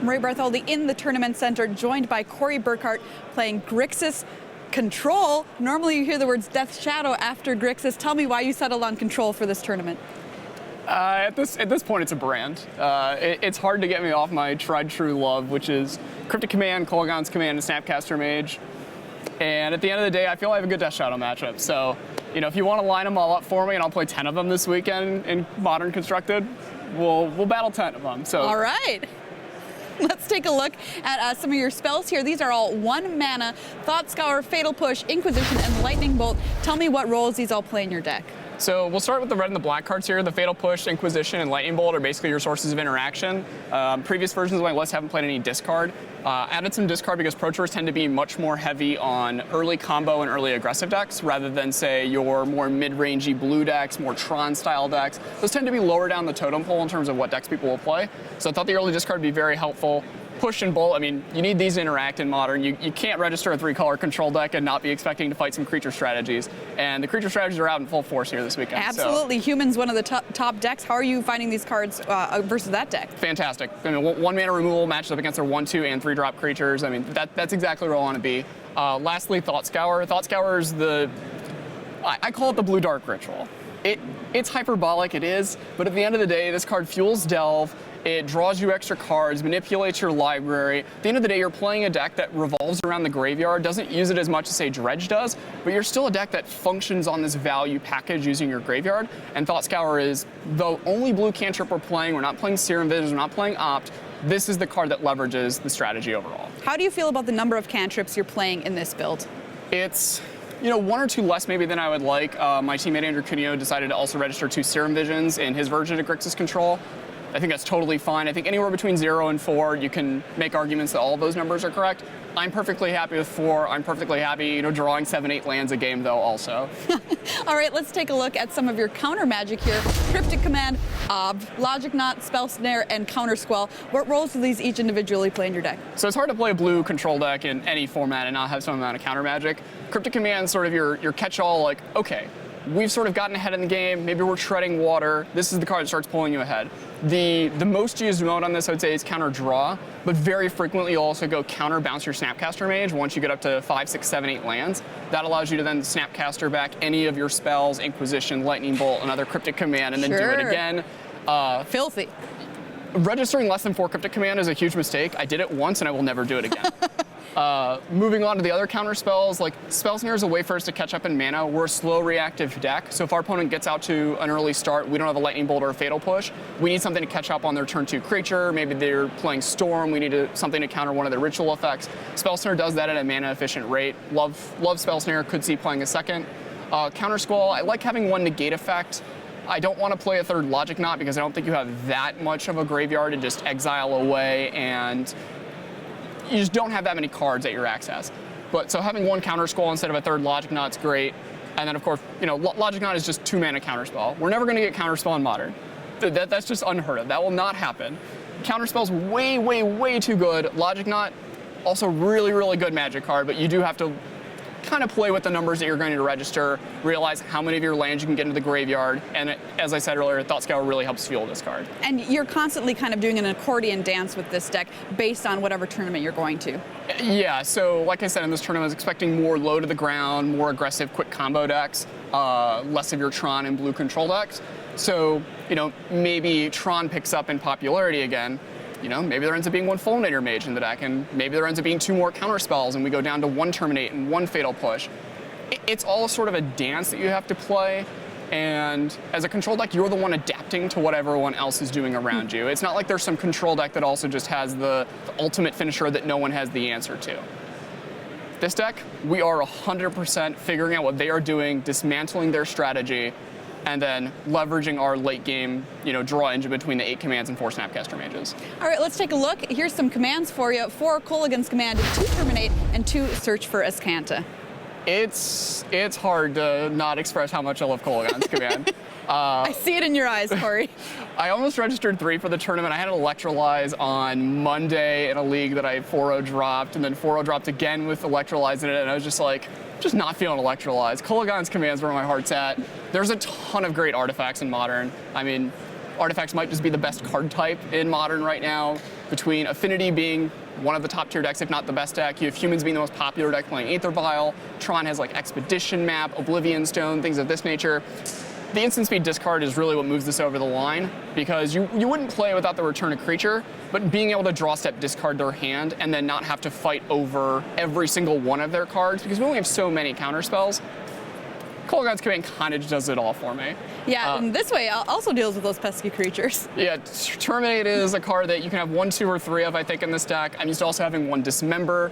I'm Ray Bartholdi in the tournament center, joined by Corey Burkhart playing Grixis Control. Normally you hear the words Death Shadow after Grixis. Tell me why you settled on Control for this tournament. At this point, it's a brand. It's hard to get me off my tried true love, which is Cryptic Command, Kolaghan's Command, and Snapcaster Mage. And at the end of the day, I feel I have a good Death Shadow matchup. So, you know, if you want to line them all up for me, and I'll play 10 of them this weekend in Modern Constructed, we'll battle 10 of them. So. All right. Let's take a look at some of your spells here. These are all 1 mana, Thought Scour, Fatal Push, Inquisition, and Lightning Bolt. Tell me what roles these all play in your deck. So we'll start with the red and the black cards here. The Fatal Push, Inquisition, and Lightning Bolt are basically your sources of interaction. Previous versions of my list haven't played any discard. Added some discard because Pro Tours tend to be much more heavy on early combo and early aggressive decks rather than, say, your more mid-rangey blue decks, more Tron-style decks. Those tend to be lower down the totem pole in terms of what decks people will play. So I thought the early discard would be very helpful. Push and Bolt, I mean, you need these to interact in Modern. You can't register a 3-color control deck and not be expecting to fight some creature strategies. And the creature strategies are out in full force here this weekend. Absolutely. So. Human's one of the top decks. How are you finding these cards versus that deck? Fantastic. I mean, 1 mana removal matches up against their 1/2 and 3-drop creatures. I mean, that's exactly where I want to be. Lastly, Thought Scour. Thought Scour is I call it the blue dark ritual. It's hyperbolic, it is, but at the end of the day, this card fuels Delve. It draws you extra cards, manipulates your library. At the end of the day, you're playing a deck that revolves around the graveyard, doesn't use it as much as, say, Dredge does, but you're still a deck that functions on this value package using your graveyard. And Thought Scour is the only blue cantrip we're playing. We're not playing Serum Visions, we're not playing Opt. This is the card that leverages the strategy overall. How do you feel about the number of cantrips you're playing in this build? It's, you know, 1 or 2 less maybe than I would like. My teammate Andrew Cuneo decided to also register 2 Serum Visions in his version of Grixis Control. I think that's totally fine. I think anywhere between 0 and 4, you can make arguments that all of those numbers are correct. I'm perfectly happy with 4. I'm perfectly happy, you know, drawing 7, 8 lands a game, though, also. All right, let's take a look at some of your counter magic here. Cryptic Command, Logic Knot, Spell Snare, and Counter Squall. What roles do these each individually play in your deck? So it's hard to play a blue control deck in any format and not have some amount of counter magic. Cryptic Command is sort of your catch-all, like, okay, we've sort of gotten ahead in the game, maybe we're treading water, this is the card that starts pulling you ahead. The most used mode on this, I would say, is counter draw, but very frequently you'll also go counter bounce your Snapcaster Mage once you get up to 5, 6, 7, 8 lands. That allows you to then Snapcaster back any of your spells, Inquisition, Lightning Bolt, another Cryptic Command, and then do it again. Filthy. Registering less than 4 Cryptic Command is a huge mistake. I did it once and I will never do it again. Moving on to the other counter spells, like Spell Snare is a way for us to catch up in mana. We're a slow reactive deck, so if our opponent gets out to an early start, we don't have a Lightning Bolt or a Fatal Push. We need something to catch up on their turn 2 creature. Maybe they're playing Storm. We need something to counter one of their ritual effects. Spell Snare does that at a mana efficient rate. Love Spell Snare. Could see playing a second. Counter Squall, I like having 1 negate effect. I don't want to play a 3rd Logic Knot because I don't think you have that much of a graveyard to just exile away, and you just don't have that many cards at your access. But so having 1 Counter Squall instead of a 3rd Logic Knot's great. And then of course, you know, Logic Knot is just 2 mana Counterspell. We're never going to get Counterspell in Modern. That's just unheard of. That will not happen. Counterspell's way, way, way too good. Logic Knot, also really, really good Magic card, but you do have to kind of play with the numbers that you're going to register, realize how many of your lands you can get into the graveyard, and as I said earlier, Thought Scour really helps fuel this card. And you're constantly kind of doing an accordion dance with this deck based on whatever tournament you're going to. Yeah, so like I said, in this tournament, I was expecting more low to the ground, more aggressive quick combo decks, less of your Tron and blue control decks. So, you know, maybe Tron picks up in popularity again. You know, maybe there ends up being 1 Fulminator Mage in the deck, and maybe there ends up being 2 more counter spells, and we go down to 1 Terminate and 1 Fatal Push. It's all sort of a dance that you have to play, and as a control deck, you're the one adapting to what everyone else is doing around you. It's not like there's some control deck that also just has the ultimate finisher that no one has the answer to. This deck, we are 100% figuring out what they are doing, dismantling their strategy, and then leveraging our late game, you know, draw engine between the 8 commands and 4 Snapcaster Mages. All right, let's take a look. Here's some commands for you. 4 Kolaghan's Command, 2 Terminate, and 2 Search for Azcanta. It's hard to not express how much I love Kolaghan's Command. I see it in your eyes, Corey. I almost registered 3 for the tournament. I had to Electrolyze on Monday in a league that I 4-0 dropped, and then 4-0 dropped again with Electrolyze in it, and I was just like, just not feeling Electrolyze. Kolaghan's Command is where my heart's at. There's a ton of great artifacts in Modern. I mean, artifacts might just be the best card type in Modern right now. between Affinity being one of the top tier decks, if not the best deck. You have Humans being the most popular deck playing Aether Vial. Tron has like Expedition Map, Oblivion Stone, things of this nature. The instant speed discard is really what moves this over the line, because you wouldn't play without the return of creature, but being able to draw step, discard their hand, and then not have to fight over every single one of their cards, because we only have so many counter spells. Kolaghan's Command kind of does it all for me. Yeah, and this way also deals with those pesky creatures. Yeah, Terminate is a card that you can have 1, 2, or 3 of, I think, in this deck. I'm used to also having 1 Dismember.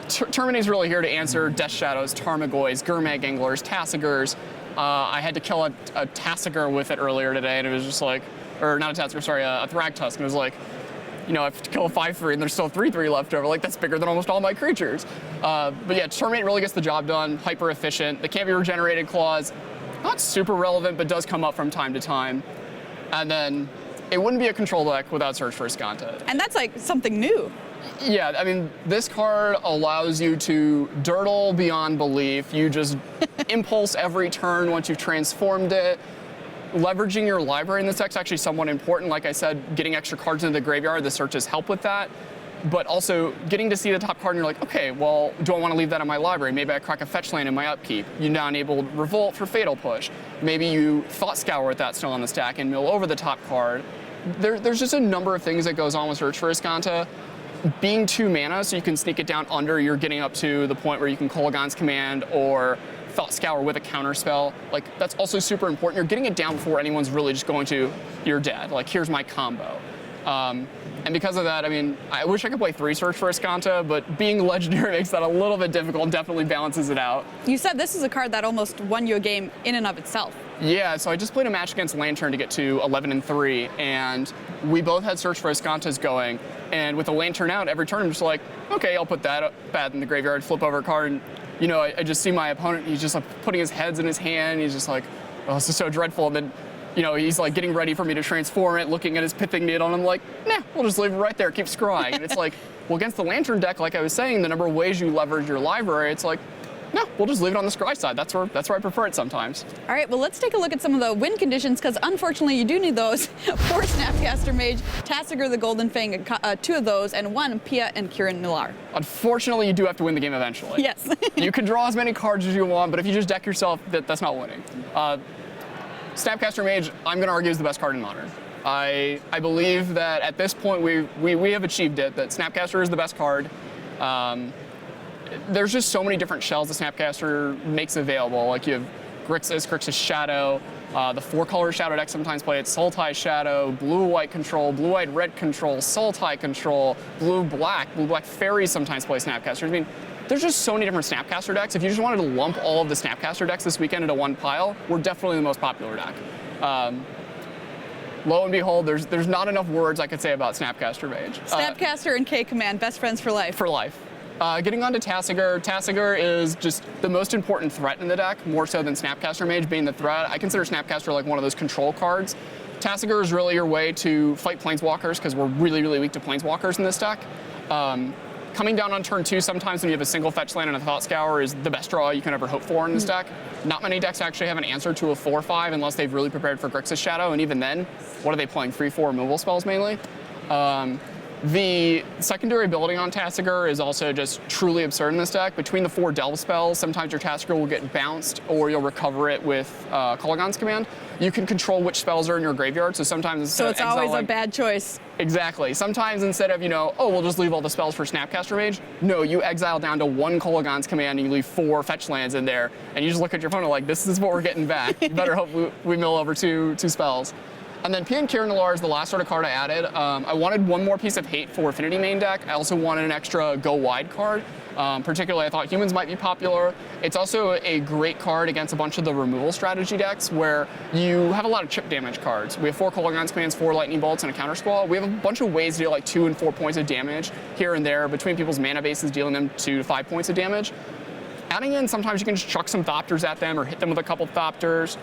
Terminate's really here to answer Death Shadows, Tarmogoyfs, Gurmag Anglers, Tassigurs. I had to kill a Tassigur with it earlier today, and it was just like, or not a Tassigur, sorry, a Thragtusk, and it was like, you know, I have to kill a 5/3 and there's still 3/3 left over. Like, that's bigger than almost all my creatures. But yeah, Terminate really gets the job done, hyper efficient. The can't be regenerated clause, not super relevant, but does come up from time to time. And then it wouldn't be a control deck without Search for Iskanta. And that's like something new. Yeah, I mean, this card allows you to dirtle beyond belief. You just impulse every turn once you've transformed it. Leveraging your library in this deck is actually somewhat important. Like I said, getting extra cards into the graveyard, the searches help with that. But also getting to see the top card and you're like, okay, well, do I want to leave that in my library? Maybe I crack a fetch land in my upkeep. You now enable Revolt for Fatal Push. Maybe you Thought Scour with that still on the stack and mill over the top card. There's just a number of things that goes on with Search for Iskanta. Being 2 mana, so you can sneak it down under, you're getting up to the point where you can Kolaghan's Command or Thought Scour with a counter spell. Like, that's also super important. You're getting it down before anyone's really just going to, you're dead. Like, here's my combo. And because of that, I mean, I wish I could play 3 Search for Iskanta, but being legendary makes that a little bit difficult and definitely balances it out. You said this is a card that almost won you a game in and of itself. Yeah, so I just played a match against Lantern to get to 11-3, and we both had Search for Iskantas going. And with the Lantern out, every turn I'm just like, okay, I'll put that in the graveyard, flip over a card, and you know, I just see my opponent, he's just like putting his heads in his hand, he's just like, oh, this is so dreadful. And then, you know, he's like getting ready for me to transform it, looking at his Pithing Needle, and I'm like, nah, we'll just leave it right there, keep scrying. And it's like, well, against the Lantern deck, like I was saying, the number of ways you leverage your library, it's like, no, we'll just leave it on the scry side. That's where I prefer it sometimes. All right, well, let's take a look at some of the win conditions, because unfortunately you do need those. 4 Snapcaster Mage, Tassigur the Golden Fang, 2 of those, and 1 Pia and Kiran Nalaar. Unfortunately, you do have to win the game eventually. Yes. You can draw as many cards as you want, but if you just deck yourself, that's not winning. Snapcaster Mage, I'm going to argue, is the best card in Modern. I believe that at this point we have achieved it, that Snapcaster is the best card. There's just so many different shells the Snapcaster makes available. Like you have Grixis, Grixis Shadow, the 4-color Shadow deck sometimes play it, Sultai Shadow, blue-white control, blue-white red control, Sultai control, blue-black fairies sometimes play Snapcaster. I mean, there's just so many different Snapcaster decks. If you just wanted to lump all of the Snapcaster decks this weekend into one pile, we're definitely the most popular deck. Lo and behold, there's not enough words I could say about Snapcaster Mage. Snapcaster and K-Command, best friends for life. For life. Getting on to Tassigur. Tassigur is just the most important threat in the deck, more so than Snapcaster Mage being the threat. I consider Snapcaster like one of those control cards. Tassigur is really your way to fight Planeswalkers, because we're really, really weak to Planeswalkers in this deck. Coming down on turn 2, sometimes when you have a single fetch land and a Thought Scour, is the best draw you can ever hope for in this deck. Not many decks actually have an answer to a 4/5 unless they've really prepared for Grixis Shadow, and even then, what are they playing? 3/4 removal spells mainly? The secondary ability on Tassigur is also just truly absurd in this deck. Between the 4 Delve spells, sometimes your Tassigur will get bounced or you'll recover it with Kolaghan's Command. You can control which spells are in your graveyard, so sometimes instead So it's of always exiling, a bad choice. Exactly. Sometimes instead of, you know, oh, we'll just leave all the spells for Snapcaster Mage, no, you exile down to 1 Kolaghan's Command and you leave 4 fetch lands in there, and you just look at your opponent like, this is what we're getting back. You better hope we mill over two spells. And then Pia and Kiran Nalaar is the last sort of card I added. I wanted one more piece of hate for Affinity main deck. I also wanted an extra go wide card. Particularly, I thought Humans might be popular. It's also a great card against a bunch of the removal strategy decks where you have a lot of chip damage cards. We have 4 Kolaghan's Commands, 4 Lightning Bolts, and a Counter Squall. We have a bunch of ways to deal like 2 and 4 points of damage here and there between people's mana bases, dealing them 2 to 5 points of damage. Adding in, sometimes you can just chuck some Thopters at them or hit them with a couple Thopters.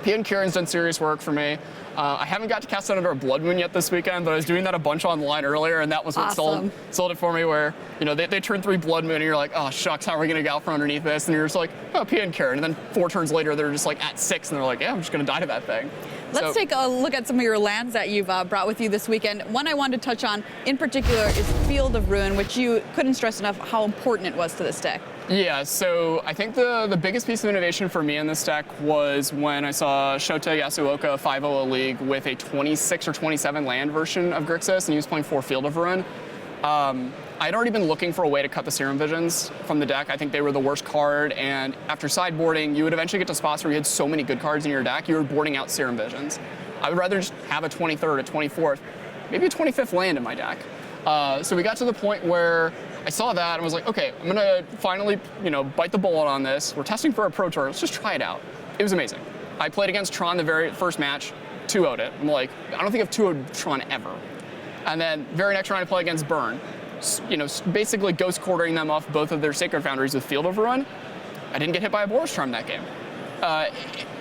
Pia and Kiran's done serious work for me. I haven't got to cast it under a Blood Moon yet this weekend, but I was doing that a bunch online earlier, and that was what Awesome. sold it for me, where, you know, they turn 3 Blood Moon, and you're like, oh, shucks, how are we going to get out from underneath this? And you're just like, oh, Pia and Kiran. And then 4 turns later, they're just like at 6, and they're like, yeah, I'm just going to die to that thing. Let's take a look at some of your lands that you've brought with you this weekend. One I wanted to touch on in particular is Field of Ruin, which you couldn't stress enough how important it was to this deck. Yeah, so I think the biggest piece of innovation for me in this deck was when I saw Shota Yasuoka 5-0 League with a 26 or 27 land version of Grixis, and he was playing 4 Field of Ruin. I'd already been looking for a way to cut the Serum Visions from the deck. I think they were the worst card, and after sideboarding, you would eventually get to spots where you had so many good cards in your deck, you were boarding out Serum Visions. I would rather just have a 23rd, a 24th, maybe a 25th land in my deck. So we got to the point where I saw that and was like, okay, I'm gonna finally, bite the bullet on this. We're testing for a Pro Tour, let's just try it out. It was amazing. I played against Tron the very first match, 2-0'd it. I'm like, I don't think I've 2-0'd Tron ever. And then very next round I play against Burn. Basically ghost quartering them off both of their Sacred Foundries with Field of Ruin. I didn't get hit by a Boros Charm that game.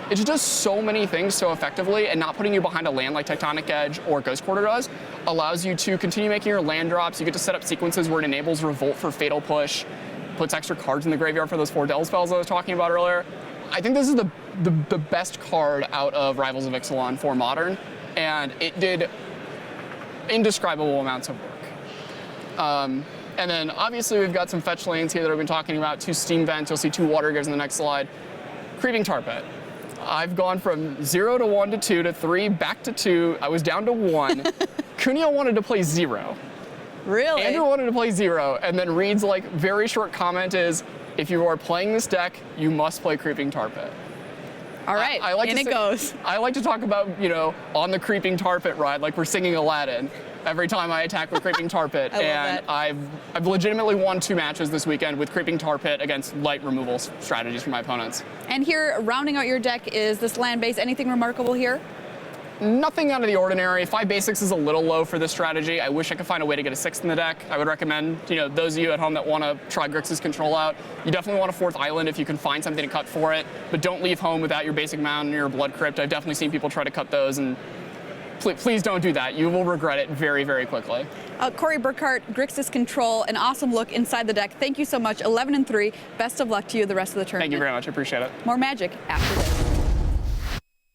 It just does so many things so effectively, and not putting you behind a land like Tectonic Edge or Ghost Quarter does allows you to continue making your land drops. You get to set up sequences where it enables Revolt for Fatal Push, puts extra cards in the graveyard for those 4 Del spells I was talking about earlier. I think this is the best card out of Rivals of Ixalan for Modern, and it did indescribable amounts of work. And then obviously we've got some fetch lanes here that I've been talking about, 2 Steam Vents, you'll see 2 Water Gears in the next slide. Creeping Tar Pit. I've gone from 0 to 1 to 2 to 3, back to 2, I was down to 1. Cuneo wanted to play 0. Really? Andrew wanted to play 0, and then Reed's very short comment is, if you are playing this deck, you must play Creeping Tar Pit. All right, in it goes. I like to talk about, on the Creeping Tar Pit ride, like we're singing Aladdin every time I attack with Creeping Tar Pit. And I've legitimately won 2 matches this weekend with Creeping Tar Pit against light removal strategies from my opponents. And here, rounding out your deck is this land base. Anything remarkable here? Nothing out of the ordinary. 5 basics is a little low for this strategy. I wish I could find a way to get a 6th in the deck. I would recommend, those of you at home that want to try Grixis Control out, you definitely want a 4th island if you can find something to cut for it, but don't leave home without your basic mountain or your Blood Crypt. I've definitely seen people try to cut those, and please don't do that. You will regret it very, very quickly. Corey Burkhart, Grixis Control, an awesome look inside the deck. Thank you so much. 11-3. Best of luck to you the rest of the tournament. Thank you very much. I appreciate it. More Magic after this.